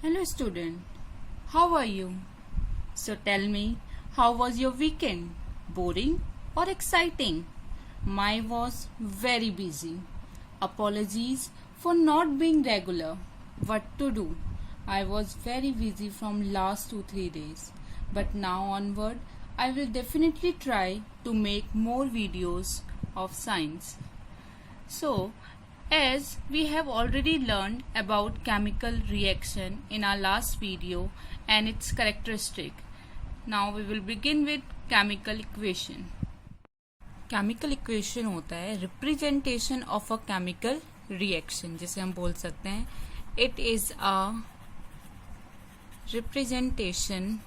Hello student, how are you? So tell me, how was your weekend? Boring or exciting? Mine was very busy. Apologies for not being regular. What to do? I was very busy from last 2-3 days. But now onward, I will definitely try to make more videos of science. So, as we have already learned about chemical reaction in our last video and its characteristic, now we will begin with chemical equation. Chemical equation होता है representation of a chemical reaction, जिसे हम बोल सकते हैं it is a representation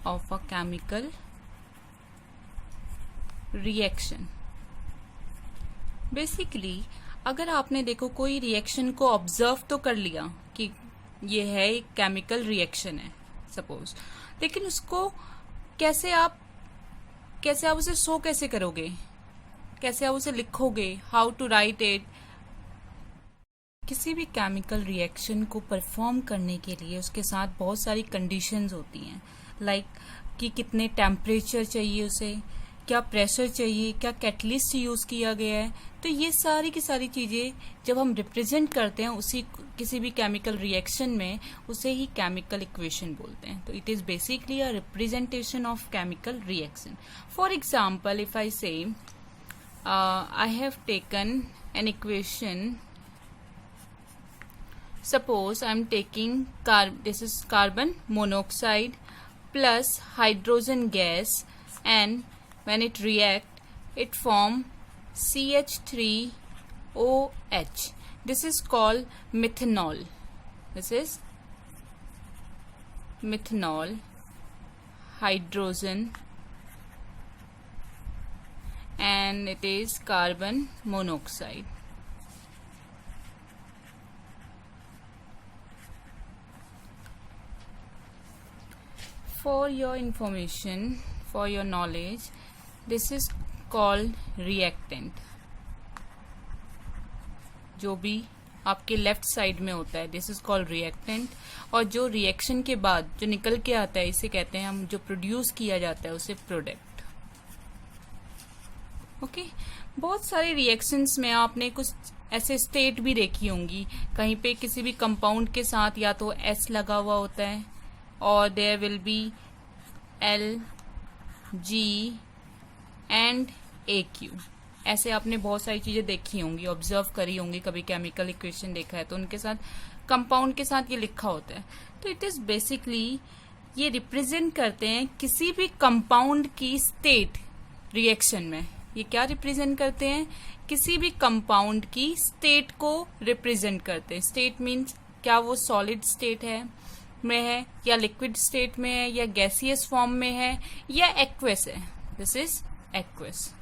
of a chemical reaction. Basically अगर आपने देखो कोई रिएक्शन को ऑब्जर्व तो कर लिया कि ये है एक केमिकल रिएक्शन है सपोज, लेकिन उसको कैसे आप उसे शो कैसे करोगे, कैसे आप उसे लिखोगे, हाउ टू राइट इट. किसी भी केमिकल रिएक्शन को परफॉर्म करने के लिए उसके साथ बहुत सारी कंडीशंस होती हैं, लाइक कि कितने टेम्परेचर चाहिए उसे, क्या प्रेशर चाहिए, क्या कैटलिस्ट यूज किया गया है. तो ये सारी की सारी चीजें जब हम रिप्रेजेंट करते हैं उसी किसी भी केमिकल रिएक्शन में, उसे ही केमिकल इक्वेशन बोलते हैं. तो it is basically a representation of chemical reaction. For example, if I say I have taken an equation. Suppose I am taking this is carbon monoxide plus hydrogen gas, and when it react it form CH3OH. This is called methanol. This is methanol, hydrogen, and it is carbon monoxide. For your information, for your knowledge, this is called reactant. जो भी आपके left side में होता है, this is called reactant. और जो reaction के बाद जो निकल के आता है, इसे कहते हैं हम, जो प्रोड्यूस किया जाता है उसे प्रोडक्ट. ओके. बहुत सारे रिएक्शंस में आपने कुछ ऐसे स्टेट भी देखी होंगी, कहीं पे किसी भी कंपाउंड के साथ या तो S लगा हुआ होता है और there will be L, G and AQ. ऐसे आपने बहुत सारी चीजें देखी होंगी, ऑब्जर्व करी होंगी, कभी केमिकल इक्वेशन देखा है तो उनके साथ कंपाउंड के साथ ये लिखा होता है. तो इट इज बेसिकली ये रिप्रेजेंट करते हैं किसी भी कंपाउंड की स्टेट रिएक्शन में. ये क्या रिप्रेजेंट करते हैं? किसी भी कंपाउंड की स्टेट को रिप्रेजेंट करते हैं. स्टेट मीन्स क्या वो सॉलिड स्टेट में है या लिक्विड स्टेट में है या गैसियस फॉर्म में है या एक्वस है. This is aqueous.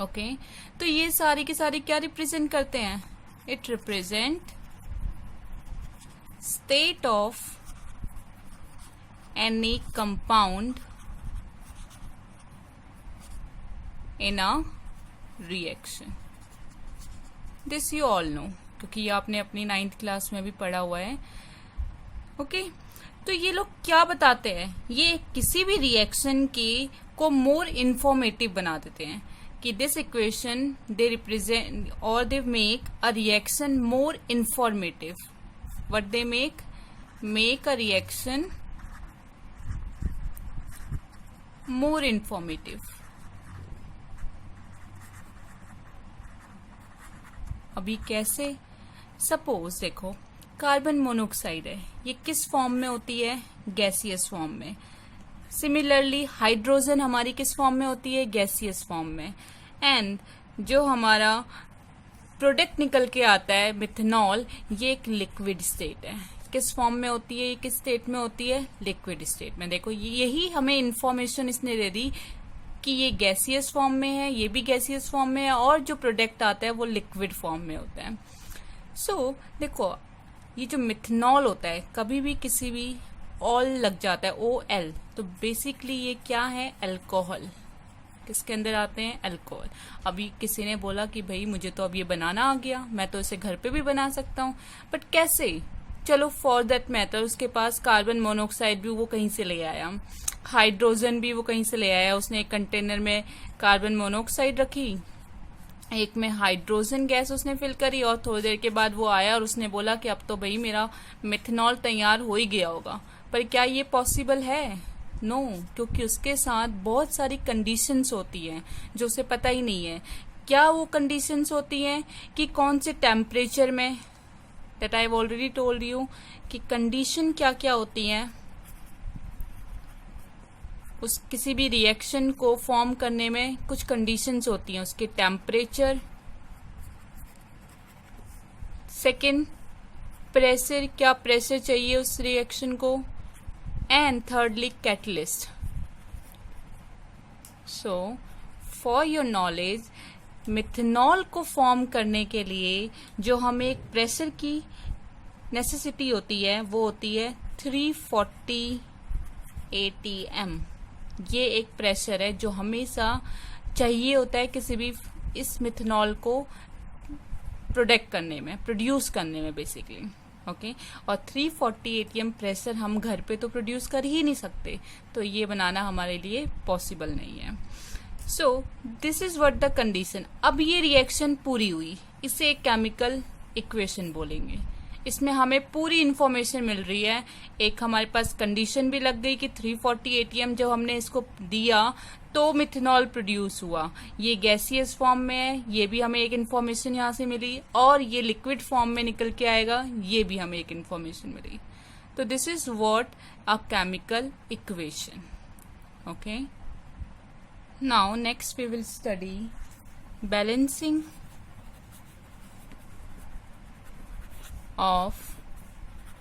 ओके. तो ये सारी की सारी क्या रिप्रेजेंट करते हैं? It represent state of any compound in a reaction. This you all know, क्योंकि ये आपने अपनी 9th क्लास में भी पढ़ा हुआ है. ओके. तो ये लोग क्या बताते हैं? ये किसी भी रिएक्शन को मोर इंफॉर्मेटिव बना देते हैं कि दिस इक्वेशन दे रिप्रेजेंट और they make a reaction more informative. What they make a reaction more informative. अभी कैसे? सपोज देखो, कार्बन मोनोऑक्साइड है, ये किस फॉर्म में होती है? गैसियस फॉर्म में. सिमिलरली हाइड्रोजन हमारी किस फॉर्म में होती है? गैसियस फॉर्म में. एंड जो हमारा प्रोडक्ट निकल के आता है मिथेनॉल, ये एक लिक्विड स्टेट है. किस फॉर्म में होती है? ये किस स्टेट में होती है? लिक्विड स्टेट में. देखो यही हमें इंफॉर्मेशन इसने दे दी कि ये गैसियस फॉर्म में है, ये भी गैसियस फॉर्म में है, और जो प्रोडक्ट आता है वो लिक्विड फॉर्म में होता है. सो देखो, ये जो मिथेनॉल होता है, कभी भी किसी भी ऑल लग जाता है, OL, तो बेसिकली ये क्या है? अल्कोहल. किसके अंदर आते हैं, अल्कोहल। अभी किसी ने बोला कि भाई मुझे तो अब ये बनाना आ गया, मैं तो इसे घर पे भी बना सकता हूँ, बट कैसे? चलो फॉर दैट मैटर उसके पास कार्बन मोनोऑक्साइड भी वो कहीं से ले आया, हाइड्रोजन भी वो कहीं से ले आया। उसने एक कंटेनर में कार्बन मोनोऑक्साइड रखी, एक में हाइड्रोजन गैस उसने फिल करी, और थोड़ी देर के बाद वो आया और उसने बोला कि अब तो भाई मेरा मिथेनॉल तैयार हो ही गया होगा। पर क्या ये पॉसिबल है? नो, क्योंकि उसके साथ बहुत सारी कंडीशंस होती हैं जो उसे पता ही नहीं है। क्या वो कंडीशंस होती हैं कि कौन से टेम्परेचर में, that I have already told you कि कंडीशन क्या क्या होती हैं उस किसी भी रिएक्शन को फॉर्म करने में। कुछ कंडीशंस होती हैं, उसके टेम्परेचर, सेकंड प्रेशर, क्या प्रेशर चाहिए उस रिएक्शन को, and thirdly catalyst. So for your knowledge, methanol को फॉर्म करने के लिए जो हमें एक प्रेशर की नेसेसिटी होती है वो होती है 340 atm। ये एक प्रेशर है जो हमेशा चाहिए होता है किसी भी इस मिथेनॉल को प्रोड्यूस करने में बेसिकली, ओके। और 340 atm प्रेशर हम घर पे तो प्रोड्यूस कर ही नहीं सकते, तो ये बनाना हमारे लिए पॉसिबल नहीं है। सो this is what the condition. अब ये रिएक्शन पूरी हुई, इसे एक केमिकल इक्वेशन बोलेंगे। इसमें हमें पूरी इंफॉर्मेशन मिल रही है, एक हमारे पास कंडीशन भी लग गई कि 340 atm जब हमने इसको दिया तो मिथेनॉल प्रोड्यूस हुआ। ये गैसियस फॉर्म में है, ये भी हमें एक इन्फॉर्मेशन यहाँ से मिली, और ये लिक्विड फॉर्म में निकल के आएगा, ये भी हमें एक इन्फॉर्मेशन मिली। तो this is what a chemical equation, okay. Now next we will study balancing of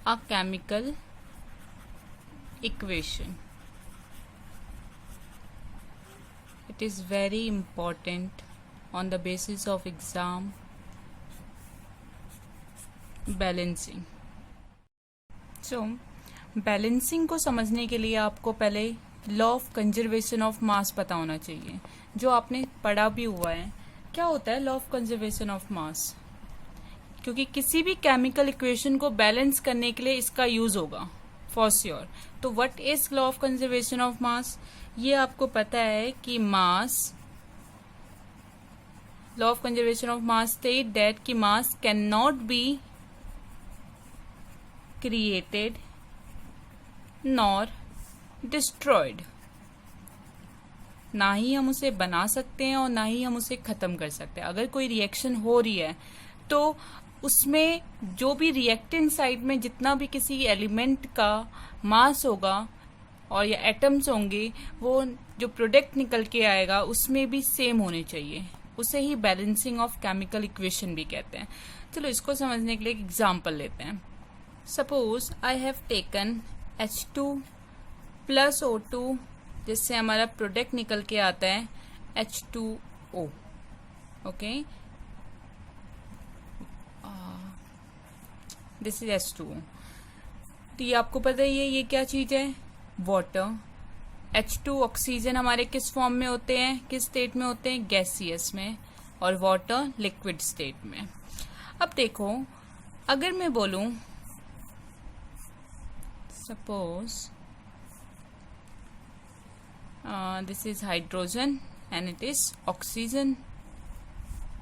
a chemical equation. It is very important on the basis of exam balancing. So balancing को समझने के लिए आपको पहले लॉ ऑफ कंजर्वेशन ऑफ मास पता होना चाहिए, जो आपने पढ़ा भी हुआ है। क्या होता है लॉ ऑफ कंजर्वेशन ऑफ मास? क्योंकि किसी भी केमिकल इक्वेशन को बैलेंस करने के लिए इसका यूज होगा फॉर श्योर। तो what is law of conservation of mass? ये आपको पता है कि mass, law of conservation of mass state that कि mass can not be created nor destroyed. ना ही हम उसे बना सकते हैं और ना ही हम उसे खत्म कर सकते हैं। अगर कोई रिएक्शन हो रही है तो उसमें जो भी रिएक्टेंट साइड में जितना भी किसी एलिमेंट का मास होगा और या एटम्स होंगे, वो जो प्रोडक्ट निकल के आएगा उसमें भी सेम होने चाहिए। उसे ही बैलेंसिंग ऑफ केमिकल इक्वेशन भी कहते हैं। चलो इसको समझने के लिए एक एग्जांपल लेते हैं। Suppose I have taken H2 plus O2, जिससे हमारा प्रोडक्ट निकल के आता है H2O, okay. This is H2O। तो ये आपको पता ही है ये क्या चीज है, वाटर। H2 ऑक्सीजन हमारे किस फॉर्म में होते हैं, किस स्टेट में होते हैं, गैसियस में, और वाटर लिक्विड स्टेट में। अब देखो, अगर मैं बोलूं suppose this is hydrogen and it is oxygen,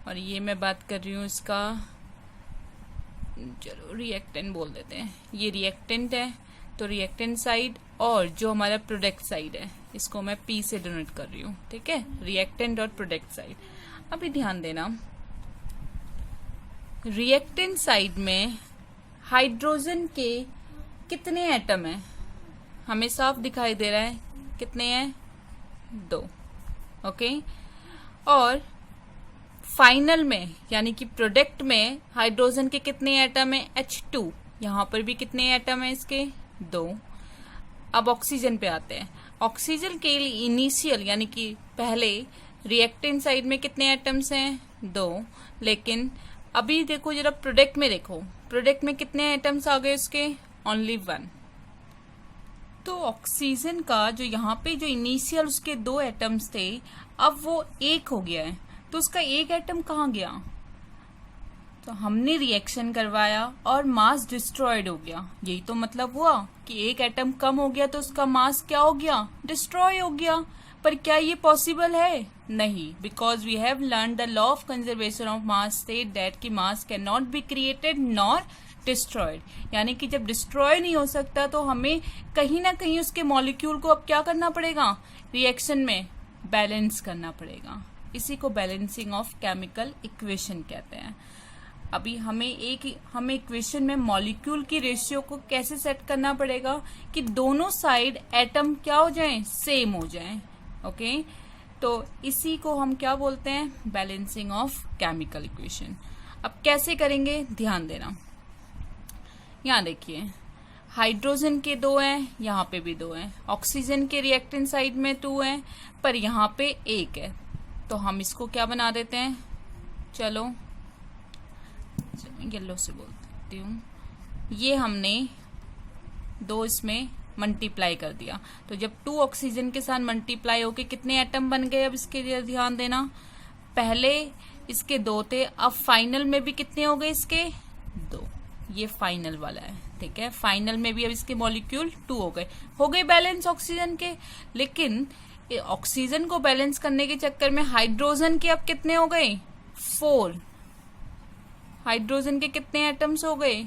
और ये मैं बात कर रही हूँ इसका, चलो रिएक्टेंट बोल देते हैं, ये रिएक्टेंट है। तो रिएक्टेंट साइड और जो हमारा प्रोडक्ट साइड है, इसको मैं P से डिनोट कर रही हूँ, ठीक है, रिएक्टेंट और प्रोडक्ट साइड। अभी ध्यान देना, रिएक्टेंट साइड में हाइड्रोजन के कितने एटम हैं? हमें साफ दिखाई दे रहा है, कितने हैं? 2, ओके। और फाइनल में यानी कि प्रोडक्ट में हाइड्रोजन के कितने एटम है? H2। यहां पर भी कितने एटम है इसके? 2। अब ऑक्सीजन पे आते हैं। ऑक्सीजन के लिए इनिशियल यानी कि पहले रिएक्टेंट साइड में कितने एटम्स हैं? 2। लेकिन अभी देखो जरा प्रोडक्ट में देखो, प्रोडक्ट में कितने एटम्स आ गए उसके? ओनली 1। तो ऑक्सीजन का जो यहाँ पे जो इनिशियल उसके 2 एटम्स थे, अब वो 1 हो गया है, तो उसका 1 एटम कहाँ गया? तो हमने रिएक्शन करवाया और मास डिस्ट्रॉयड हो गया। यही तो मतलब हुआ कि 1 एटम कम हो गया तो उसका मास क्या हो गया? डिस्ट्रॉय हो गया। पर क्या ये पॉसिबल है? नहीं, because we have learn the law of conservation of mass state that कि mass can not be created nor destroyed. यानी कि जब डिस्ट्रॉय नहीं हो सकता तो हमें कहीं ना कहीं उसके मॉलिक्यूल को अब क्या करना पड़ेगा? रिएक्शन में बैलेंस करना पड़ेगा। इसी को बैलेंसिंग ऑफ केमिकल इक्वेशन कहते हैं। अभी हमें इक्वेशन में मॉलिक्यूल की रेशियो को कैसे सेट करना पड़ेगा कि दोनों साइड एटम क्या हो जाएं? सेम हो जाएं। ओके, तो इसी को हम क्या बोलते हैं? Balancing of chemical equation. अब कैसे करेंगे? ध्यान देना। यहाँ देखिए, हाइड्रोजन के 2 हैं, यहाँ पे भी 2 हैं। ऑक्सीजन के रिएक्टेंट साइड में 2 हैं, पर यहाँ पे 1 है। तो हम इसको क्या बना देते हैं? चलो येलो से बोल देती हूँ। ये हमने 2 इसमें मल्टीप्लाई कर दिया, तो जब 2 ऑक्सीजन के साथ मल्टीप्लाई होके कितने एटम बन गए? अब इसके लिए ध्यान देना। पहले इसके 2 थे, अब फाइनल में भी कितने हो गए? इसके 2। ये फाइनल वाला है, ठीक है। फाइनल में भी अब इसके मॉलिक्यूल 2 हो गए बैलेंस ऑक्सीजन के। लेकिन ऑक्सीजन को बैलेंस करने के चक्कर में हाइड्रोजन के अब कितने हो गए? 4। हाइड्रोजन के कितने एटम्स हो गए?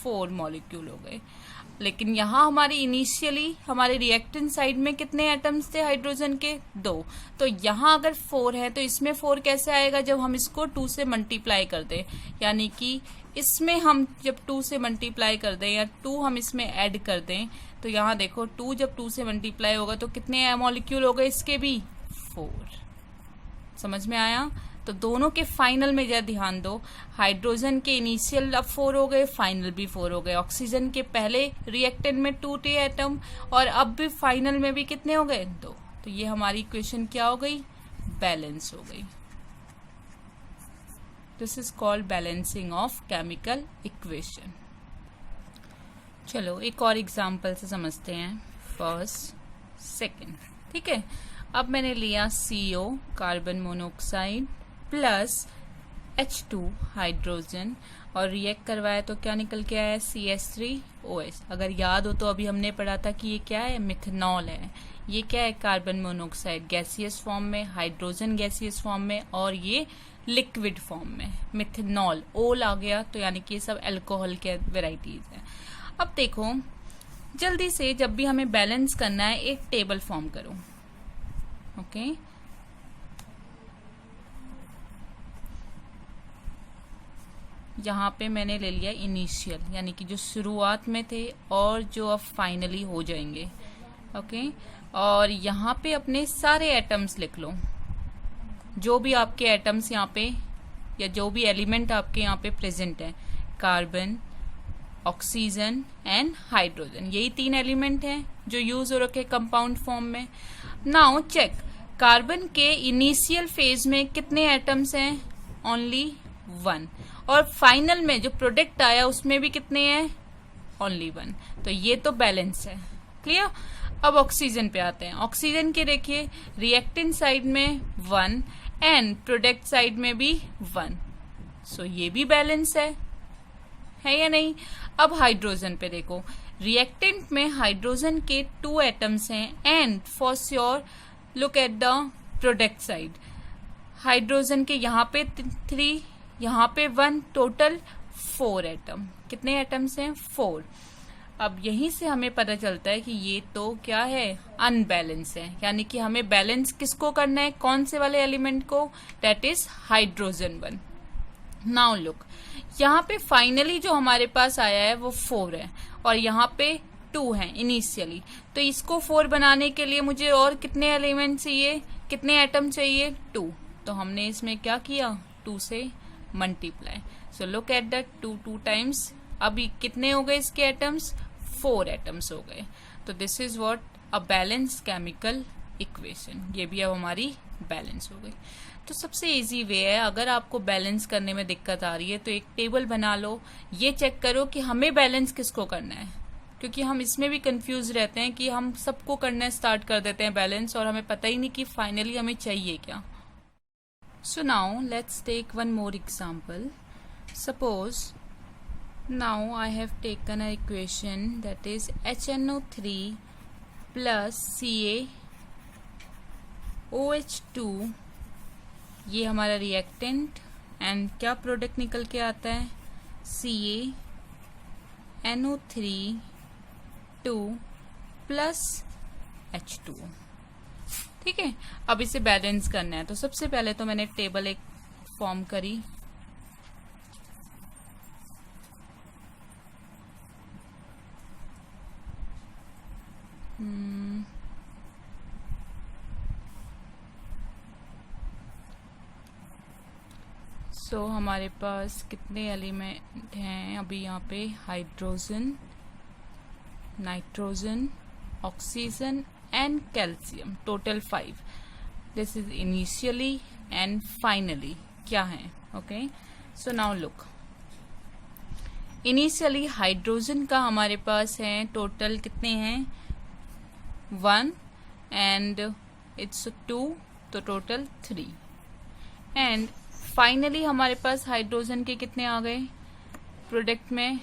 4 मॉलिक्यूल हो गए। लेकिन यहाँ हमारी इनिशियली हमारे रिएक्टेंट साइड में कितने एटम्स थे हाइड्रोजन के? 2। तो यहाँ अगर 4 है तो इसमें 4 कैसे आएगा? जब हम इसको 2 से मल्टीप्लाई कर दें। यानी कि इसमें हम जब 2 से मल्टीप्लाई कर दें या 2 हम इसमें ऐड कर दें, तो यहाँ देखो 2 जब 2 से मल्टीप्लाई होगा तो कितने मॉलिक्यूल हो गए? इसके भी 4। समझ में आया? तो दोनों के फाइनल में जरा ध्यान दो। हाइड्रोजन के इनिशियल अब 4 हो गए, फाइनल भी 4 हो गए। ऑक्सीजन के पहले रिएक्टेंट में 2 थे एटम, और अब भी फाइनल में भी कितने हो गए? 2। तो ये हमारी इक्वेशन क्या हो गई? बैलेंस हो गई। This is called balancing of chemical equation. चलो एक और एग्जाम्पल से समझते हैं। फर्स्ट, सेकेंड, ठीक है। अब मैंने लिया CO carbon monoxide plus H2 hydrogen और रिएक्ट करवाया तो क्या निकल के आया? CH3OH। अगर याद हो तो अभी हमने पढ़ा था कि ये क्या है? मिथनॉल है। ये क्या है? कार्बन मोनोऑक्साइड गैसियस फॉर्म में, हाइड्रोजन गैसियस फॉर्म में, और ये लिक्विड फॉर्म में। मिथनॉल ओल आ गया, तो यानी कि ये सब अल्कोहल के वेराइटीज हैं। अब देखो, जल्दी से जब भी हमें बैलेंस करना है एक टेबल फॉर्म करो। ओके, यहाँ पे मैंने ले लिया इनिशियल, यानी कि जो शुरुआत में थे और जो अब फाइनली हो जाएंगे। ओके, और यहाँ पे अपने सारे एटम्स लिख लो, जो भी आपके एटम्स यहाँ पे या जो भी एलिमेंट आपके यहाँ पे प्रेजेंट है। कार्बन, ऑक्सीजन एंड हाइड्रोजन, यही 3 एलिमेंट हैं जो यूज हो रखे कंपाउंड फॉर्म में। नाउ चेक, कार्बन के इनिशियल फेज में कितने एटम्स हैं? ओनली 1। और फाइनल में जो प्रोडक्ट आया उसमें भी कितने हैं? ओनली 1। तो ये तो बैलेंस है। क्लियर? अब ऑक्सीजन पे आते हैं। ऑक्सीजन के देखिए, रिएक्टेंट साइड में 1 एंड प्रोडक्ट साइड में भी 1। सो ये भी बैलेंस है या नहीं? अब हाइड्रोजन पे देखो, रिएक्टेंट में हाइड्रोजन के 2 एटम्स हैं and for sure look at the product side. Hydrogen के यहाँ पे 3, यहाँ पे 1, टोटल 4 एटम। कितने एटम्स हैं? 4। अब यहीं से हमें पता चलता है कि ये तो क्या है? अनबैलेंस है। यानी कि हमें बैलेंस किसको करना है? कौन से वाले एलिमेंट को? That is hydrogen 1। Now look, यहाँ पे फाइनली जो हमारे पास आया है वो 4 है और यहाँ पे 2 है इनिशियली। तो इसको 4 बनाने के लिए मुझे और कितने एलिमेंट चाहिए? कितने एटम चाहिए? 2। तो हमने इसमें क्या किया? 2 से multiply. So look at that, 2 times. अभी कितने हो गए इसके एटम्स? 4 एटम्स हो गए। तो this is what a balance chemical equation. ये भी अब हमारी बैलेंस हो गई। तो सबसे इजी वे है, अगर आपको बैलेंस करने में दिक्कत आ रही है तो एक टेबल बना लो, ये चेक करो कि हमें बैलेंस किसको करना है। क्योंकि हम इसमें भी कंफ्यूज रहते हैं कि हम सबको करना स्टार्ट कर देते हैं बैलेंस और हमें पता ही नहीं कि फाइनली हमें चाहिए क्या. So now let's take one more example. Suppose now I have taken an equation that is HNO3 plus CaOH2. ये हमारा रिएक्टेंट एंड क्या प्रोडक्ट निकल के आता है CaNO3 2 प्लस H2. ठीक है, अब इसे बैलेंस करना है. तो सबसे पहले तो मैंने टेबल एक फॉर्म करी. सो हमारे पास कितने एलिमेंट हैं अभी यहाँ पे? Hydrogen, nitrogen, oxygen and calcium, total 5. This is initially and finally क्या है? Okay, so now look. Initially hydrogen का हमारे पास है टोटल कितने हैं? 1 and it's 2, तो टोटल 3. and finally हमारे पास हाइड्रोजन के कितने आ गए प्रोडक्ट में?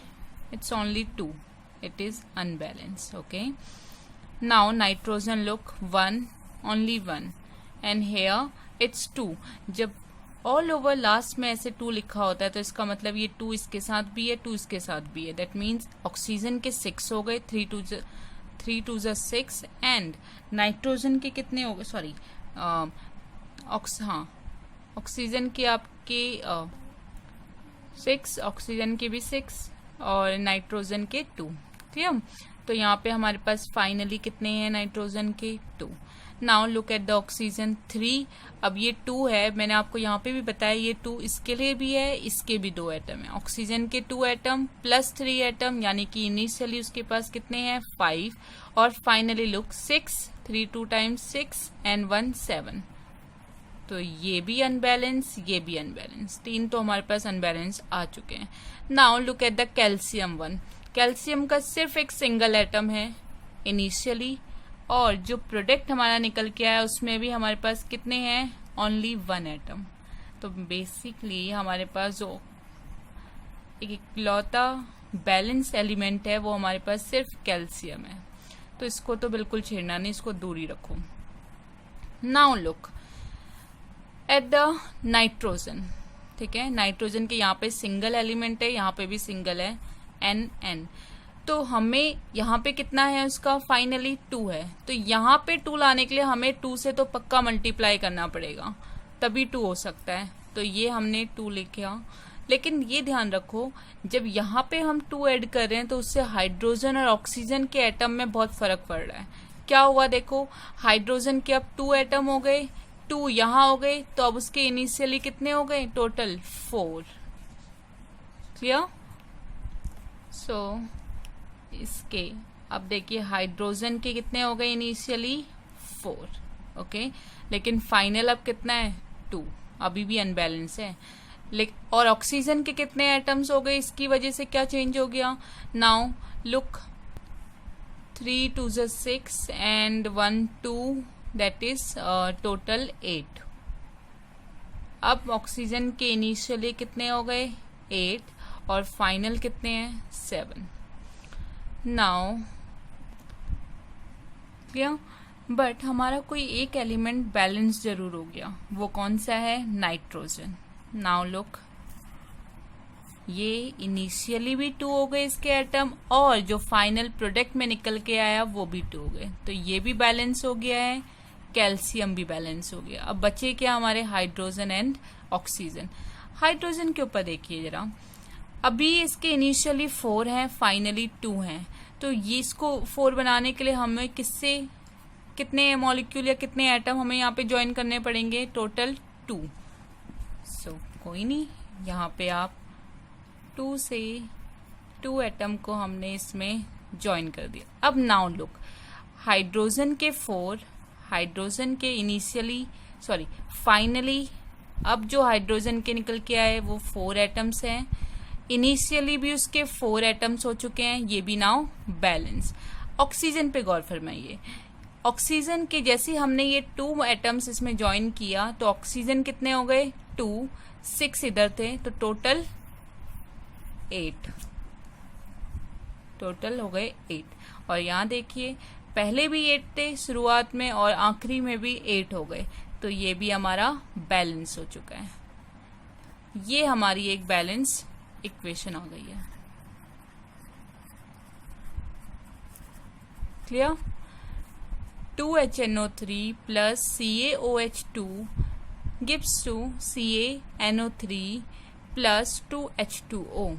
it's only 2. it is unbalanced. okay, now nitrogen look 1, only 1 and here it's 2. जब all over लास्ट में ऐसे 2 लिखा होता है तो इसका मतलब ये 2 इसके साथ भी है, 2 इसके साथ भी है. दैट मीन्स ऑक्सीजन के 6 हो गए, 3 2 6 एंड नाइट्रोजन के कितने हो गए? सॉरी, ऑक्सीजन के आपके 6, ऑक्सीजन के भी 6 और नाइट्रोजन के 2. ठीक है, तो यहाँ पे हमारे पास फाइनली कितने हैं नाइट्रोजन के? 2. Now look at the oxygen 3. अब ये 2 है, मैंने आपको यहाँ पे भी बताया ये 2 इसके लिए भी है, इसके भी 2 एटम है. ऑक्सीजन के 2 एटम प्लस 3 एटम, यानी कि इनिशियली उसके पास कितने हैं? 5 और फाइनली लुक 6, 3 2 टाइम्स 6 एंड 1 7. तो ये भी अनबैलेंस, ये भी अनबैलेंस, 3 तो हमारे पास अनबैलेंस आ चुके हैं. Now look at the calcium 1. Calcium का सिर्फ एक सिंगल एटम है इनिशियली और जो प्रोडक्ट हमारा निकल के आया उसमें भी हमारे पास कितने हैं? Only 1 atom. तो बेसिकली हमारे पास जो एक इकलौता बैलेंस एलिमेंट है वो हमारे पास सिर्फ कैल्शियम है. तो इसको तो बिल्कुल छेड़ना नहीं, इसको दूर ही रखो. Now look at the nitrogen. ठीक है, नाइट्रोजन के यहाँ पे सिंगल एलिमेंट है, यहाँ पे भी सिंगल है, N. तो हमें यहाँ पे कितना है उसका? फाइनली 2 है. तो यहाँ पे 2 लाने के लिए हमें 2 से तो पक्का मल्टीप्लाई करना पड़ेगा, तभी 2 हो सकता है. तो ये हमने 2 लिखा. लेकिन ये ध्यान रखो जब यहाँ पे हम 2 ऐड कर रहे हैं तो उससे हाइड्रोजन और ऑक्सीजन के एटम में बहुत फर्क पड़ रहा है. क्या हुआ देखो, हाइड्रोजन के अब 2 एटम हो गए, 2 यहाँ हो गए, तो अब उसके इनिशियली कितने हो गए? टोटल 4. क्लियर? सो इसके अब देखिए हाइड्रोजन के कितने हो गए इनिशियली? 4. ओके, लेकिन फाइनल अब कितना है? 2. अभी भी अनबैलेंस है. और ऑक्सीजन के कितने एटम्स हो गए? इसकी वजह से क्या चेंज हो गया? Now look 3 2 6 and 1 2, that is total 8. अब ऑक्सीजन के इनिशियली कितने हो गए? 8 और फाइनल कितने हैं? 7. नाउ क्या? बट हमारा कोई एक एलिमेंट बैलेंस जरूर हो गया. वो कौन सा है? नाइट्रोजन. नाउ लुक, ये इनिशियली भी 2 हो गए इसके एटम और जो फाइनल प्रोडक्ट में निकल के आया वो भी 2 हो गए. तो ये भी बैलेंस हो गया है, कैल्शियम भी बैलेंस हो गया. अब बचे क्या हमारे? Hydrogen and oxygen. हाइड्रोजन के ऊपर देखिए जरा, अभी इसके इनिशियली 4 हैं, फाइनली 2 हैं. तो ये इसको 4 बनाने के लिए हमें किससे कितने मॉलिक्यूल या कितने एटम हमें यहाँ पे ज्वाइन करने पड़ेंगे? टोटल 2. सो कोई नहीं, यहाँ पे आप 2 से 2 एटम को हमने इसमें ज्वाइन कर दिया. अब नाउ लुक, हाइड्रोजन के 4, हाइड्रोजन के इनिशियली फाइनली अब जो हाइड्रोजन के निकल के आए वो 4 एटम्स हैं. इनिशियली भी उसके 4 एटम्स हो चुके हैं, ये भी नाउ बैलेंस। ऑक्सीजन पे गौर फरमाइए, ऑक्सीजन के जैसे हमने ये 2 एटम्स इसमें ज्वाइन किया तो ऑक्सीजन कितने हो गए 2, 6 इधर थे तो टोटल 8, टोटल हो गए 8। और यहाँ देखिए पहले भी 8 थे शुरुआत में और आखिरी में भी 8 हो गए, तो ये भी हमारा बैलेंस हो चुका है। ये हमारी एक बैलेंस इक्वेशन आ गई है। Clear? 2HNO3 plus CaOH2 gives to CaNO3 plus 2H2O।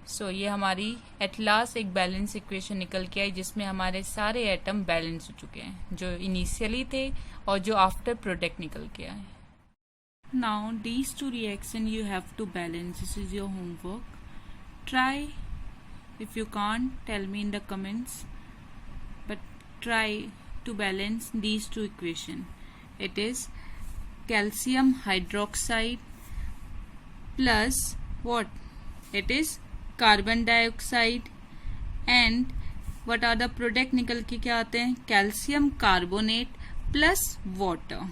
सो ये हमारी एट लास्ट एक बैलेंस इक्वेशन निकल के आई जिसमें हमारे सारे एटम बैलेंस हो चुके हैं, जो इनिशियली थे और जो आफ्टर प्रोडक्ट निकल के आए। Now these two reaction you have to balance. This is your homework. Try. If you can't, tell me in the comments. But try to balance these two equation. It is calcium hydroxide plus what? It is carbon dioxide and what are the product निकल के क्या आते हैं, calcium carbonate plus water.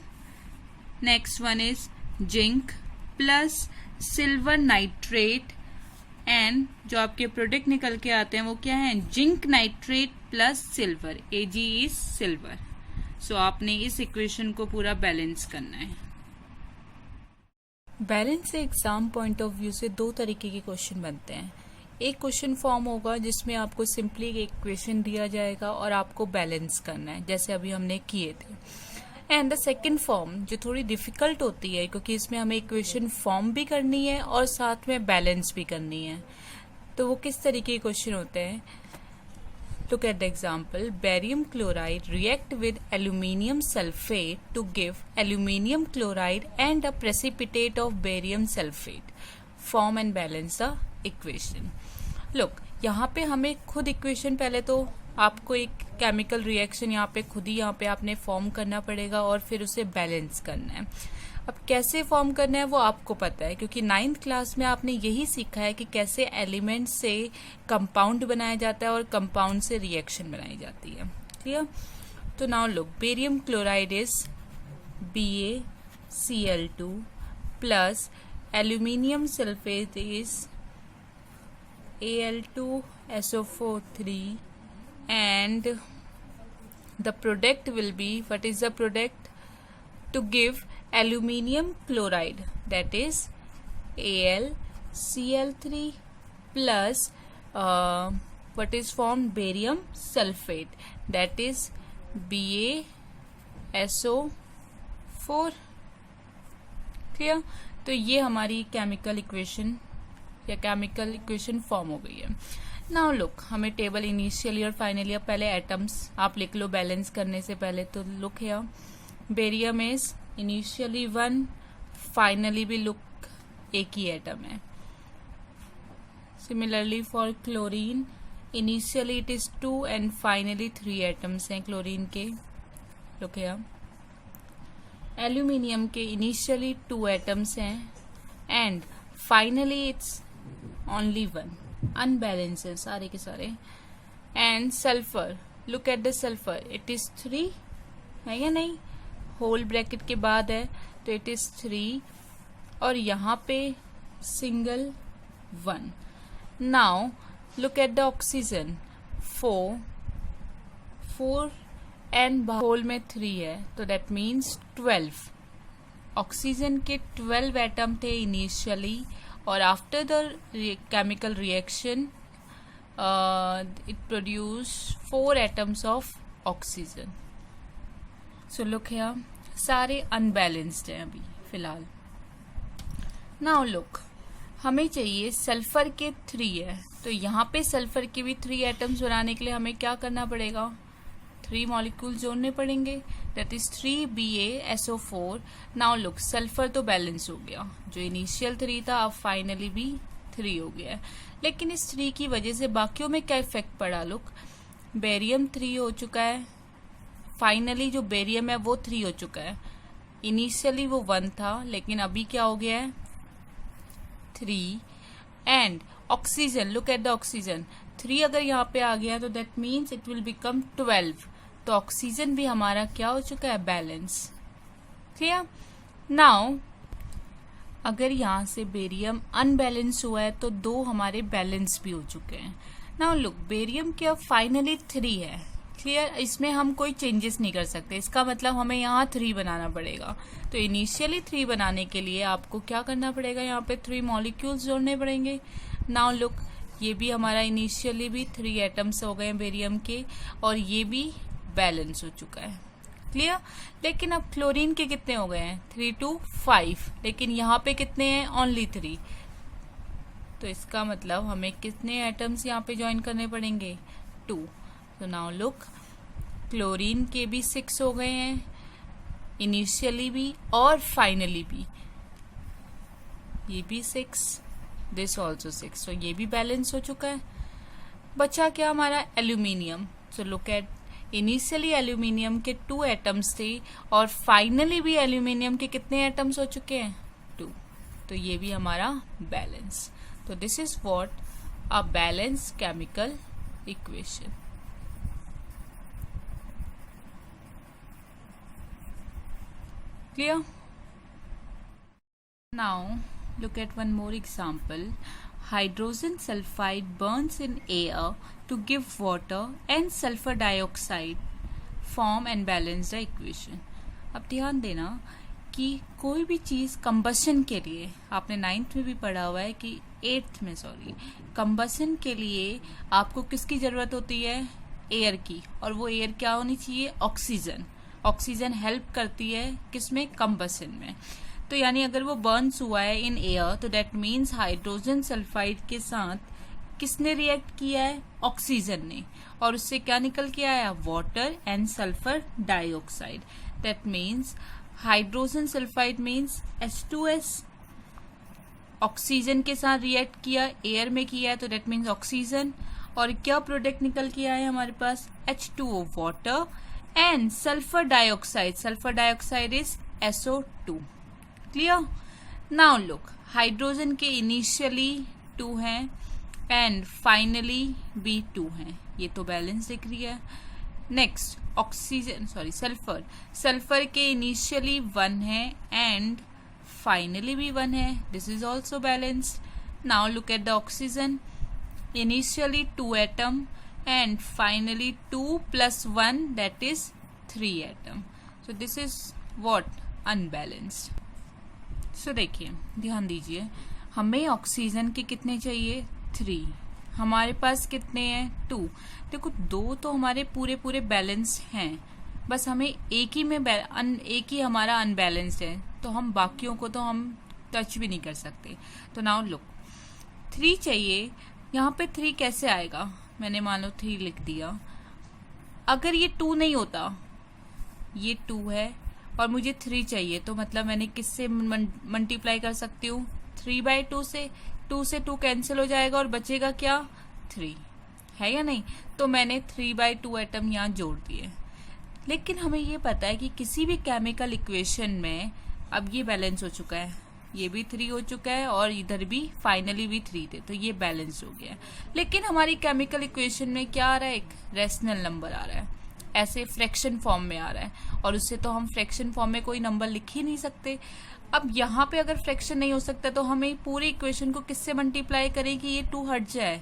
Next one is zinc plus silver nitrate and जो आपके product निकल के आते हैं वो क्या है, zinc nitrate plus silver, Ag is silver. So आपने इस इक्वेशन को पूरा बैलेंस करना है। बैलेंस से एग्जाम पॉइंट ऑफ व्यू से 2 तरीके के क्वेश्चन बनते हैं। एक क्वेश्चन फॉर्म होगा जिसमें आपको सिंपली एक इक्वेशन दिया जाएगा और आपको बैलेंस करना है, जैसे अभी हमने किए थे। एंड द सेकंड फॉर्म जो थोड़ी डिफिकल्ट होती है क्योंकि इसमें हमें इक्वेशन फॉर्म भी करनी है और साथ में बैलेंस भी करनी है। तो वो किस तरीके के क्वेश्चन होते हैं, Look at the example. Barium chloride react with aluminium sulfate to give aluminium chloride and a precipitate of barium sulfate. Form and balance the equation. Look, यहाँ पे हमें खुद इक्वेशन पहले तो आपको एक केमिकल रिएक्शन यहाँ पे खुद ही यहाँ पे आपने फॉर्म करना पड़ेगा और फिर उसे बैलेंस करना है। अब कैसे फॉर्म करना है वो आपको पता है क्योंकि 9th क्लास में आपने यही सीखा है कि कैसे एलिमेंट से कंपाउंड बनाया जाता है और कंपाउंड से रिएक्शन बनाई जाती है। क्लियर? तो now look, barium chloride is BaCl2 plus aluminium sulphate is Al2SO4 and the product will be, what is the product? To give aluminium chloride, that is AlCl3 plus what is formed, barium sulfate, that is BaSO4। Clear? तो ये हमारी chemical equation या chemical equation form हो गई है। Now look, हमें table initially और finally, अब पहले एटम्स आप लिख लो बैलेंस करने से पहले। तो look here, barium is initially 1, finally भी लुक एक ही एटम है। Similarly for chlorine, initially it is 2 and finally 3 atoms हैं क्लोरीन के। लुक हियर, एल्यूमिनियम के इनिशियली 2 एटम्स हैं and finally it's only 1, unbalance है सारे के सारे। And sulphur, look at the sulphur, it is 3 है या नहीं, होल ब्रैकेट के बाद है तो इट इज 3 और यहाँ पे single 1। Now look at the oxygen, 4 and whole में 3 है तो दैट मीन्स 12। ऑक्सीजन के 12 एटम थे इनिशियली और after the chemical reaction it produced 4 atoms of oxygen. So look here, सारे unbalanced हैं अभी फिलहाल। Now look, हमें चाहिए सल्फर के 3 है तो यहाँ पे सल्फर के भी 3 एटम्स बनाने के लिए हमें क्या करना पड़ेगा, 3 मॉलिक्यूल जोड़ने पड़ेंगे, that is 3BaSO4। Now look, sulphur तो बैलेंस हो गया, जो इनिशियल 3 था अब फाइनली भी 3 हो गया है। लेकिन इस 3 की वजह से बाकियों में क्या इफेक्ट पड़ा, लुक, बेरियम 3 हो चुका है, फाइनली जो बेरियम है वो 3 हो चुका है। इनिशियली वो 1 था लेकिन अभी क्या हो गया है, 3 and oxygen, look at the oxygen, 3 अगर यहाँ पे आ गया तो that means it will become 12, तो ऑक्सीजन भी हमारा क्या हो चुका है, बैलेंस। क्लियर। नाउ अगर यहाँ से बेरियम अनबैलेंस हुआ है तो 2 हमारे बैलेंस भी हो चुके हैं। नाउ लुक, बेरियम क्या फाइनली 3 है। क्लियर, इसमें हम कोई चेंजेस नहीं कर सकते, इसका मतलब हमें यहाँ 3 बनाना पड़ेगा। तो इनिशियली 3 बनाने के लिए आपको क्या करना पड़ेगा, यहाँ पे 3 मॉलिक्यूल्स जोड़ने पड़ेंगे। नाउ लुक, ये भी हमारा इनिशियली भी 3 एटम्स हो गए बेरियम के, और ये भी बैलेंस हो चुका है। क्लियर। लेकिन अब क्लोरीन के कितने हो गए हैं, 3 to 5, लेकिन यहाँ पे कितने हैं, ओनली 3। तो इसका मतलब हमें कितने एटम्स यहाँ पे ज्वाइन करने पड़ेंगे, 2। तो नाउ लुक, क्लोरीन के भी 6 हो गए हैं, इनिशियली भी और फाइनली भी। ये भी 6, दिस ऑल्सो 6, तो ये भी बैलेंस हो चुका है। बचा क्या हमारा, aluminium. So look at, initially aluminium के 2 एटम्स थे और फाइनली भी एल्यूमिनियम के कितने एटम्स हो चुके हैं, 2। तो ये भी हमारा बैलेंस। तो this is what a balance chemical equation. Clear. Now look at one more example. Hydrogen sulfide burns in air to give water and sulfur dioxide form and balance the equation. अब ध्यान देना कि कोई भी चीज combustion के लिए, आपने 9th में भी पढ़ा हुआ है कि 8th में कंबशन के लिए आपको किसकी जरूरत होती है, एयर की, और वो एयर क्या होनी चाहिए, ऑक्सीजन। ऑक्सीजन हेल्प करती है किसमें, कंबशन में। तो यानी अगर वो बर्न्स हुआ है इन एयर तो दैट मीन्स हाइड्रोजन सल्फाइड के साथ किसने रिएक्ट किया है, ऑक्सीजन ने, और उससे क्या निकल के आया, water and sulphur dioxide. That means hydrogen sulphide means H2S, oxygen के साथ रिएक्ट किया, एयर में किया है तो दैट मीन्स ऑक्सीजन, और क्या प्रोडक्ट निकल के आया है हमारे पास, H2O water and sulphur dioxide. Sulphur dioxide is SO2। Clear. Now look, hydrogen के इनिशियली 2 हैं एंड फाइनली भी 2 हैं, ये तो बैलेंस दिख रही है। नेक्स्ट ऑक्सीजन, सल्फर, सल्फर के इनिशियली 1 है एंड फाइनली भी 1 है, this is also balanced. Now look at the oxygen, initially 2 atom and finally 2 + 1 that is 3 atom. So this is what, unbalanced. So देखिए, ध्यान दीजिए, हमें ऑक्सीजन के कितने चाहिए, 3, हमारे पास कितने हैं, 2। देखो 2 तो हमारे पूरे पूरे बैलेंस हैं, बस हमें एक ही हमारा अनबैलेंस्ड है, तो हम बाकियों को तो हम टच भी नहीं कर सकते। तो नाउ लुक, 3 चाहिए, यहाँ पे 3 कैसे आएगा, मैंने मान लो 3 लिख दिया, अगर ये 2 नहीं होता, ये 2 है और मुझे 3 चाहिए, तो मतलब मैंने किससे मल्टीप्लाई कर सकती हूँ, 3/2 से। 2 से 2 कैंसिल हो जाएगा और बचेगा क्या, 3, है या नहीं। तो मैंने 3/2 एटम यहाँ जोड़ दिए। लेकिन हमें ये पता है कि किसी भी केमिकल इक्वेशन में अब ये बैलेंस हो चुका है, ये भी 3 हो चुका है और इधर भी फाइनली भी 3 थे, तो ये बैलेंस हो गया। लेकिन हमारी केमिकल इक्वेशन में क्या आ रहा है, एक रेशनल नंबर आ रहा है, ऐसे फ्रैक्शन फॉर्म में आ रहा है, और उससे तो हम फ्रैक्शन फॉर्म में कोई नंबर लिख ही नहीं सकते। अब यहाँ पे अगर फ्रैक्शन नहीं हो सकता तो हमें पूरी इक्वेशन को किससे मल्टीप्लाई करें कि ये 2 हट जाए,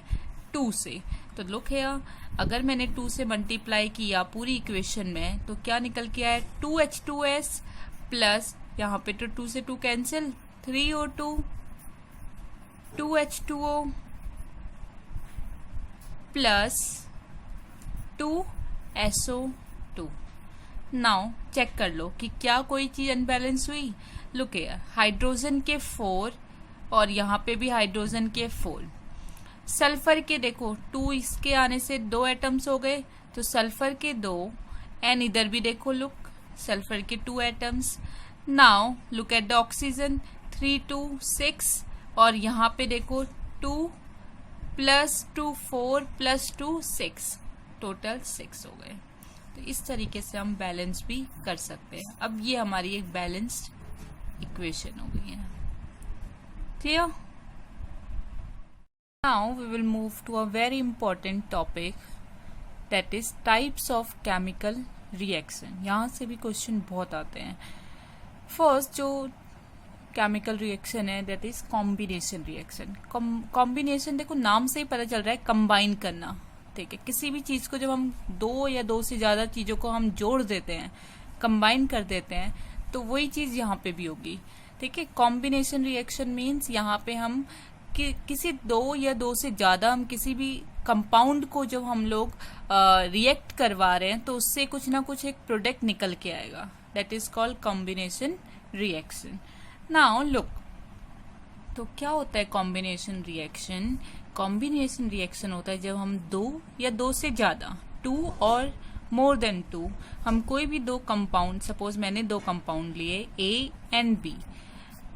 2 से। तो लुक है, अगर मैंने 2 से मल्टीप्लाई किया पूरी इक्वेशन में तो क्या निकल के आया, 2H2S प्लस यहाँ पे तो 2 से 2 cancel, 3O2, 2H2O plus 2SO2। Now check कर लो कि क्या कोई चीज अनबैलेंस हुई। लुक हियर, हाइड्रोजन के 4 और यहाँ पे भी हाइड्रोजन के 4। सल्फर के देखो 2, इसके आने से 2 एटम्स हो गए, तो सल्फर के 2, एंड इधर भी देखो लुक, सल्फर के 2 atoms. Now look at the oxygen, 3 2 6, और यहाँ पे देखो 2 + 2 4 + 2 6, टोटल 6 हो गए। तो इस तरीके से हम बैलेंस भी कर सकते हैं। अब ये हमारी एक बैलेंस्ड इक्वेशन हो गई है। Clear. Now we will move to a very important topic, that is types of chemical reaction. यहाँ से भी क्वेश्चन बहुत आते हैं. फर्स्ट जो केमिकल रिएक्शन है that is combination reaction. Combination देखो नाम से ही पता चल रहा है कंबाइन करना. ठीक है, किसी भी चीज को जब हम दो या दो से ज्यादा चीजों को हम जोड़ देते हैं, कंबाइन कर देते हैं, तो वही चीज यहाँ पे भी होगी. ठीक है, कॉम्बिनेशन रिएक्शन मीन्स यहाँ पे हम किसी दो या दो से ज्यादा हम किसी भी कंपाउंड को जब हम लोग रिएक्ट करवा रहे हैं तो उससे कुछ ना कुछ एक प्रोडक्ट निकल के आएगा. That is called combination reaction. Now look, तो क्या होता है कॉम्बिनेशन रिएक्शन? कॉम्बिनेशन रिएक्शन होता है जब हम दो या दो से ज्यादा, टू और मोर देन टू, हम कोई भी दो कंपाउंड, सपोज मैंने दो कंपाउंड लिए ए एंड बी,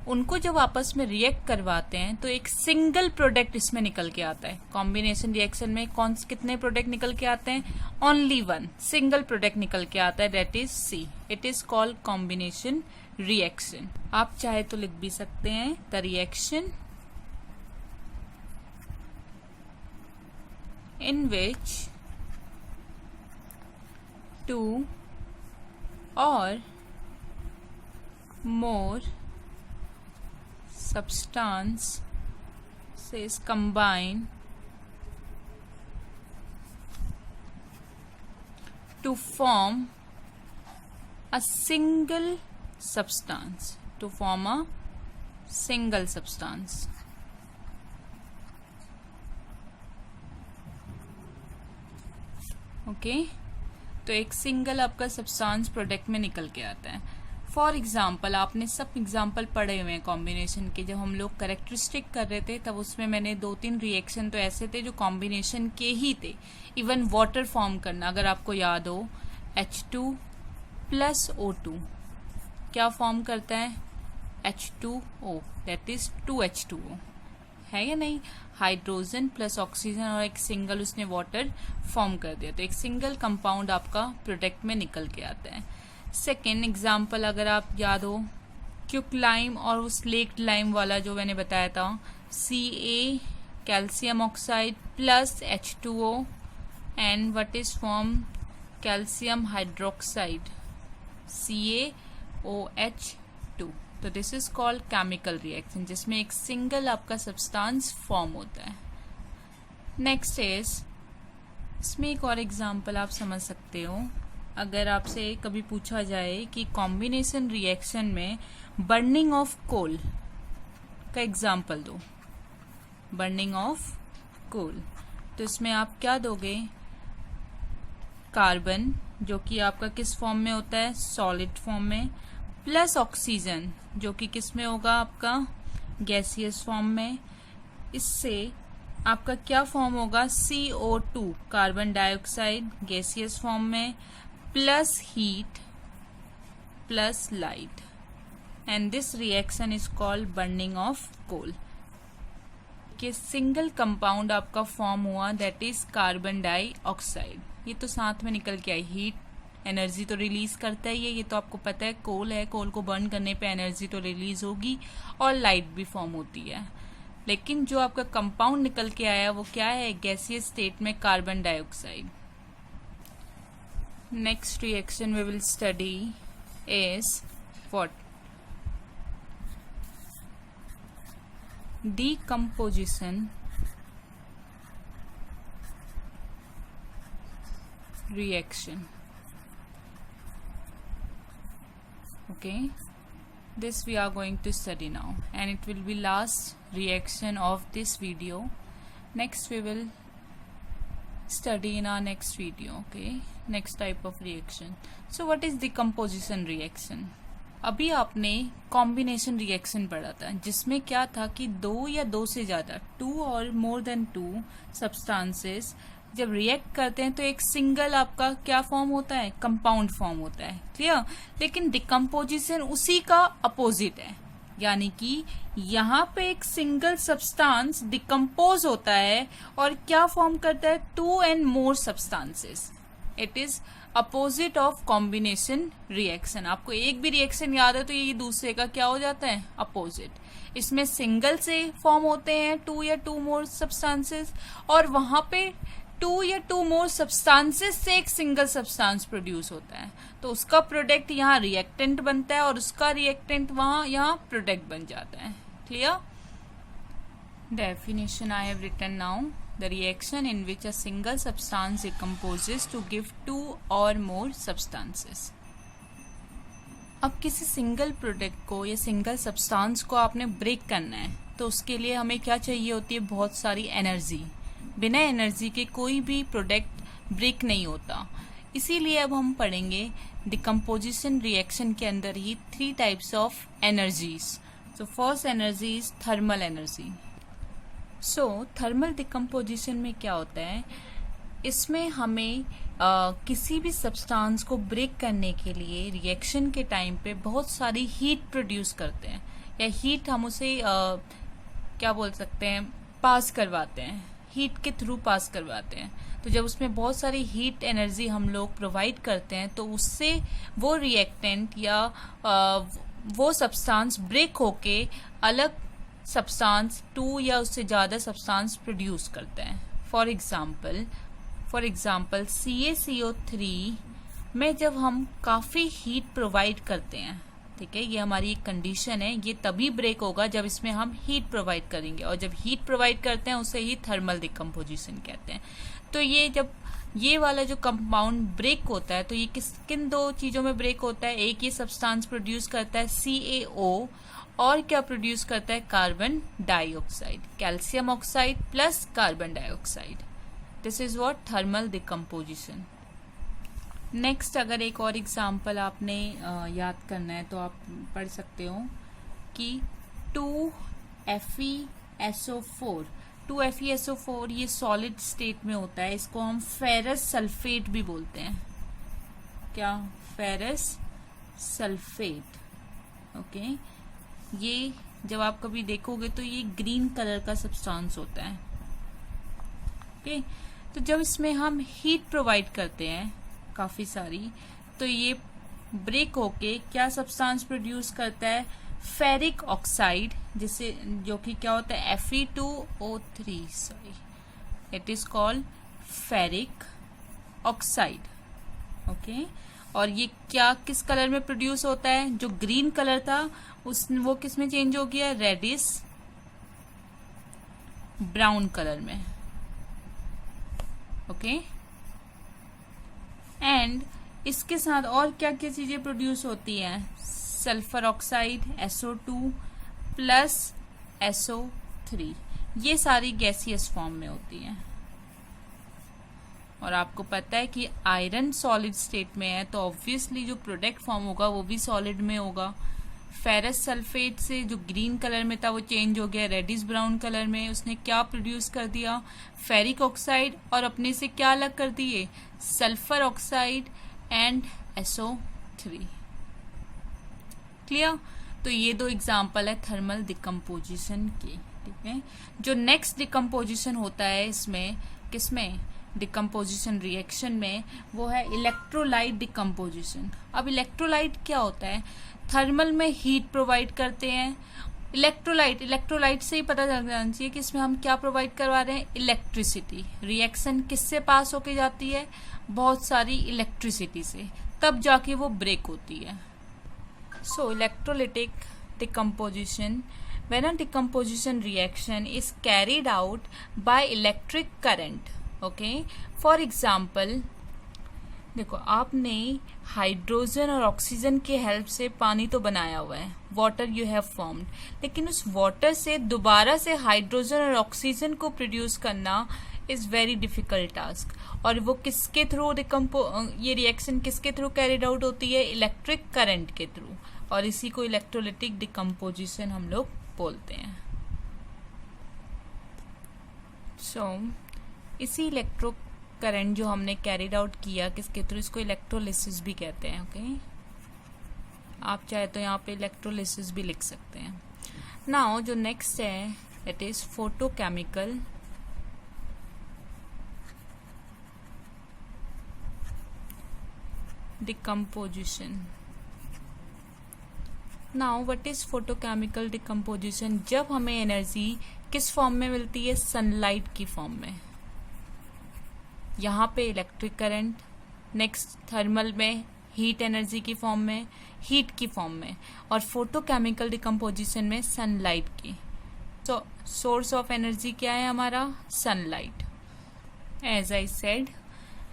उनको जब आपस में रिएक्ट करवाते हैं तो एक सिंगल प्रोडक्ट इसमें निकल के आता है. कॉम्बिनेशन रिएक्शन में कितने प्रोडक्ट निकल के आते हैं? ओनली वन, सिंगल प्रोडक्ट निकल के आता है, that is C. It is called combination reaction. आप चाहे तो लिख भी सकते हैं the reaction in which two और more substances combine to form a single substance. To form a single substance. Okay, तो एक सिंगल आपका सब्सटेंस प्रोडक्ट में निकल के आता है. फॉर एग्जाम्पल, आपने सब एग्जाम्पल पढ़े हुए हैं कॉम्बिनेशन के. जब हम लोग कैरेक्टरिस्टिक कर रहे थे तब उसमें मैंने दो तीन रिएक्शन तो ऐसे थे जो कॉम्बिनेशन के ही थे. इवन वाटर फॉर्म करना, अगर आपको याद हो, H2 प्लस O2 क्या फॉर्म करता है? H2O, दैट इज 2H2O, है या नहीं? हाइड्रोजन प्लस ऑक्सीजन और एक सिंगल उसने वाटर फॉर्म कर दिया, तो एक सिंगल कंपाउंड आपका प्रोडक्ट में निकल के आता है. सेकेंड एग्जाम्पल, अगर आप याद हो, क्विकलाइम और उस स्लेक्ट लाइम वाला जो मैंने बताया था, Ca calcium oxide plus H2O and what is form? Calcium hydroxide, CaOH2. तो this is called chemical reaction, जिसमें एक सिंगल आपका सब्सटेंस फॉर्म होता है. नेक्स्ट इज, इसमें एक और एग्जांपल आप समझ सकते हो. अगर आपसे कभी पूछा जाए कि कॉम्बिनेशन रिएक्शन में बर्निंग ऑफ कोल का एग्जांपल दो, बर्निंग ऑफ कोल, तो इसमें आप क्या दोगे? कार्बन, जो कि आपका किस फॉर्म में होता है? सॉलिड फॉर्म में, प्लस ऑक्सीजन, जो कि किस में होगा? आपका गैसियस फॉर्म में. इससे आपका क्या फॉर्म होगा? CO2, carbon dioxide, gaseous form में, plus heat plus light, and this reaction is called burning of coal. कि सिंगल कंपाउंड आपका फॉर्म हुआ, दैट इज कार्बन डाइऑक्साइड. ये तो साथ में निकल के आई. हीट एनर्जी तो रिलीज करता ही है, ये तो आपको पता है. कोल है, कोल को बर्न करने पे एनर्जी तो रिलीज होगी और लाइट भी फॉर्म होती है. लेकिन जो आपका कंपाउंड निकल के आया वो क्या है? गैसियस स्टेट में carbon dioxide. Next reaction we will study is what? decomposition reaction. Okay, this we are going to study now, and it will be last reaction of this video. Next we will study in our next video. Okay, next type of reaction. So what is decomposition reaction? अभी आपने combination reaction पढ़ा था, जिसमें क्या था कि दो या दो से ज्यादा, टू और मोर देन टू सब्सटेंसेस जब रिएक्ट करते हैं तो एक सिंगल आपका क्या फॉर्म होता है? कंपाउंड फॉर्म होता है. क्लियर? लेकिन डिकम्पोजिशन उसी का अपोजिट है, यानी कि यहाँ पे एक सिंगल सब्सटेंस डिकम्पोज होता है और क्या फॉर्म करता है? Two and more substances. It is opposite of combination reaction. आपको एक भी रिएक्शन याद है तो ये दूसरे का क्या हो जाता है, अपोजिट। इसमें सिंगल से फॉर्म होते हैं 2 या 2 मोर सब्सटेंसेस, और वहां पे 2 या 2 मोर सब्सटेंसेस से एक सिंगल सब्सटेंस प्रोड्यूस होता है, तो उसका प्रोडक्ट यहाँ रिएक्टेंट बनता है और उसका रिएक्टेंट वहां यहाँ प्रोडक्ट बन जाता है। Clear? Definition I have written now. The reaction in which a single substance decomposes to give 2 or more substances. अब किसी सिंगल प्रोडक्ट को या सिंगल सब्सटेंस को आपने ब्रेक करना है तो उसके लिए हमें क्या चाहिए होती है, बहुत सारी एनर्जी। बिना एनर्जी के कोई भी प्रोडक्ट ब्रेक नहीं होता। इसीलिए अब हम पढ़ेंगे डिकम्पोजिशन रिएक्शन के अंदर ही 3 टाइप्स ऑफ एनर्जीज। तो first energy is thermal energy. So thermal decomposition में क्या होता है, इसमें हमें किसी भी सब्सटेंस को ब्रेक करने के लिए रिएक्शन के टाइम पे बहुत सारी हीट प्रोड्यूस करते हैं, या हीट हम उसे क्या बोल सकते हैं, पास करवाते हैं, हीट के थ्रू पास करवाते हैं। तो जब उसमें बहुत सारी हीट एनर्जी हम लोग प्रोवाइड करते हैं तो उससे वो रिएक्टेंट या वो सब्सटेंस ब्रेक होके अलग सब्सटेंस 2 या उससे ज़्यादा सब्सटेंस प्रोड्यूस करते हैं। फॉर एग्जाम्पल CaCO3 में जब हम काफ़ी हीट प्रोवाइड करते हैं, ठीक है, ये हमारी एक कंडीशन है, ये तभी ब्रेक होगा जब इसमें हम हीट प्रोवाइड करेंगे, और जब हीट प्रोवाइड करते हैं उसे ही थर्मल डिकम्पोजिशन कहते हैं। तो ये जब ये वाला जो कंपाउंड ब्रेक होता है तो ये किन 2 चीज़ों में ब्रेक होता है, एक ये सब्सटेंस प्रोड्यूस करता है CaO, और क्या प्रोड्यूस करता है, carbon dioxide, calcium oxide plus carbon dioxide. This is what thermal decomposition. Next अगर एक और एग्जांपल आपने याद करना है तो आप पढ़ सकते हो कि 2FeSO4 ये सॉलिड स्टेट में होता है, इसको हम फेरस सल्फेट भी बोलते हैं। क्या? Ferrous sulphate. ओके, ये जब आप कभी देखोगे तो ये ग्रीन कलर का सब्सटेंस होता है। ओके, तो जब इसमें हम हीट प्रोवाइड करते हैं काफी सारी, तो ये ब्रेक होके क्या सब्सटेंस प्रोड्यूस करता है, फेरिक ऑक्साइड, जिसे जो कि क्या होता है Fe2O3, sorry, it is called ferric oxide. Okay, और ये क्या किस कलर में प्रोड्यूस होता है, जो ग्रीन कलर था वो किस में चेंज हो गया, रेडिश ब्राउन कलर में। ओके, एंड इसके साथ और क्या क्या चीजें प्रोड्यूस होती हैं, sulphur oxide SO2 plus SO3, ये सारी गैसियस फॉर्म में होती हैं। और आपको पता है कि आयरन सॉलिड स्टेट में है तो ऑब्वियसली जो प्रोडक्ट फॉर्म होगा वो भी सॉलिड में होगा। फेरस सल्फेट से जो ग्रीन कलर में था वो चेंज हो गया रेडिश ब्राउन कलर में, उसने क्या प्रोड्यूस कर दिया, फेरिक ऑक्साइड, और अपने से क्या अलग कर दिए, sulphur oxide and SO3। Clear? तो ये 2 एग्जाम्पल है थर्मल डिकम्पोजिशन के। ठीक है, जो नेक्स्ट डिकम्पोजिशन होता है इसमें, किसमें, डिकम्पोजिशन रिएक्शन में, वो है इलेक्ट्रोलाइट डिकम्पोजिशन। अब इलेक्ट्रोलाइट क्या होता है, थर्मल में हीट प्रोवाइड करते हैं। इलेक्ट्रोलाइट से ही पता चल जाना चाहिए कि इसमें हम क्या प्रोवाइड करवा रहे हैं, इलेक्ट्रिसिटी। रिएक्शन किससे पास होके जाती है, बहुत सारी इलेक्ट्रिसिटी से, तब जाके वो ब्रेक होती है। So electrolytic decomposition, when a decomposition reaction is carried out by electric current, okay, for example, देखो आपने हाइड्रोजन और ऑक्सीजन के हेल्प से पानी तो बनाया हुआ है, वाटर यू हैव फॉर्म्ड, लेकिन उस वाटर से दोबारा से हाइड्रोजन और ऑक्सीजन को प्रोड्यूस करना इज वेरी डिफिकल्ट टास्क। और वो किसके थ्रू ये रिएक्शन किसके थ्रू कैरिड आउट होती है, इलेक्ट्रिक करंट के थ्रू, और इसी को इलेक्ट्रोलिटिक डिकम्पोजिशन हम लोग बोलते हैं। इसी इलेक्ट्रो करंट जो हमने कैरिड आउट किया किसके थ्रू, इसको इलेक्ट्रोलिसिस भी कहते हैं। ओके, आप चाहे तो यहाँ पे इलेक्ट्रोलिसिस भी लिख सकते हैं। नाउ जो नेक्स्ट है it is photochemical decomposition. Now what is photochemical decomposition? जब हमें एनर्जी किस फॉर्म में मिलती है? सनलाइट की फॉर्म में. यहाँ पे इलेक्ट्रिक करंट, नेक्स्ट थर्मल में हीट एनर्जी की फॉर्म में, हीट की फॉर्म में, और फोटोकेमिकल डिकम्पोजिशन में सनलाइट की. तो सोर्स ऑफ एनर्जी क्या है हमारा? Sunlight. As I said,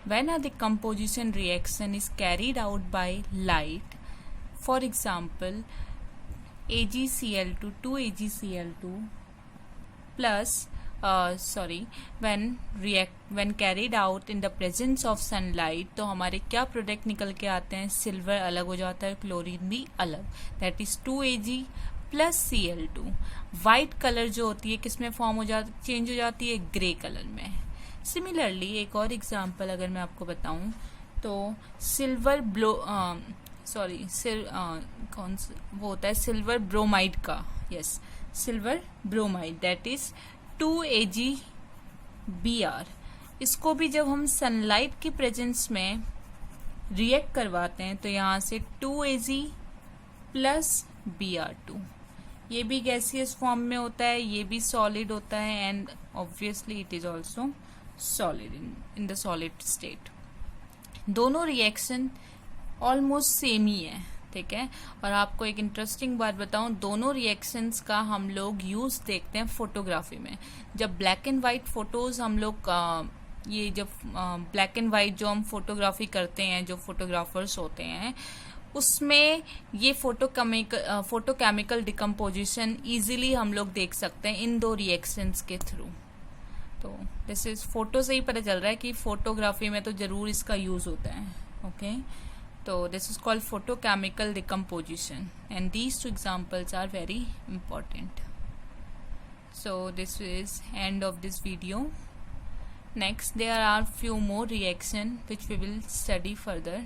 when a decomposition reaction is carried out by light, for example AgCl2 2AgCl2 plus when carried out in the presence of sunlight, तो हमारे क्या product निकल के आते हैं? सिल्वर अलग हो जाता है, क्लोरीन भी अलग, that is 2Ag plus Cl2. White colour जो होती है किस में फॉर्म हो जाती, चेंज हो जाती है? ग्रे कलर में. सिमिलरली एक और एग्जांपल अगर मैं आपको बताऊं तो सिल्वर कौन सा वो होता है? सिल्वर ब्रोमाइड का. Yes, silver bromide, that is 2AgBr. इसको भी जब हम सनलाइट की प्रेजेंस में रिएक्ट करवाते हैं तो यहाँ से 2Ag प्लस Br2. ये भी गैसियस फॉर्म में होता है, ये भी सॉलिड होता है, and obviously it is also solid in the solid state. दोनों रिएक्शन ऑलमोस्ट सेम ही है, ठीक है. और आपको एक इंटरेस्टिंग बात बताऊं, दोनों रिएक्शंस का हम लोग यूज देखते हैं फोटोग्राफी में. जब ब्लैक एंड वाइट फोटोज हम लोग ये जब ब्लैक एंड वाइट जो हम फोटोग्राफी करते हैं, जो फोटोग्राफर्स होते हैं, उसमें ये फोटोकेमिकल डिकम्पोजिशन इजीली हम लोग देख सकते हैं इन दो रिएक्शंस के थ्रू. तो दिस इज फोटो से ही पता चल रहा है कि फोटोग्राफी में तो जरूर इसका यूज होता है. ओके, तो this is called photochemical decomposition, and these two examples are very important. So this is end of this video. Next, there are few more reaction which we will study further.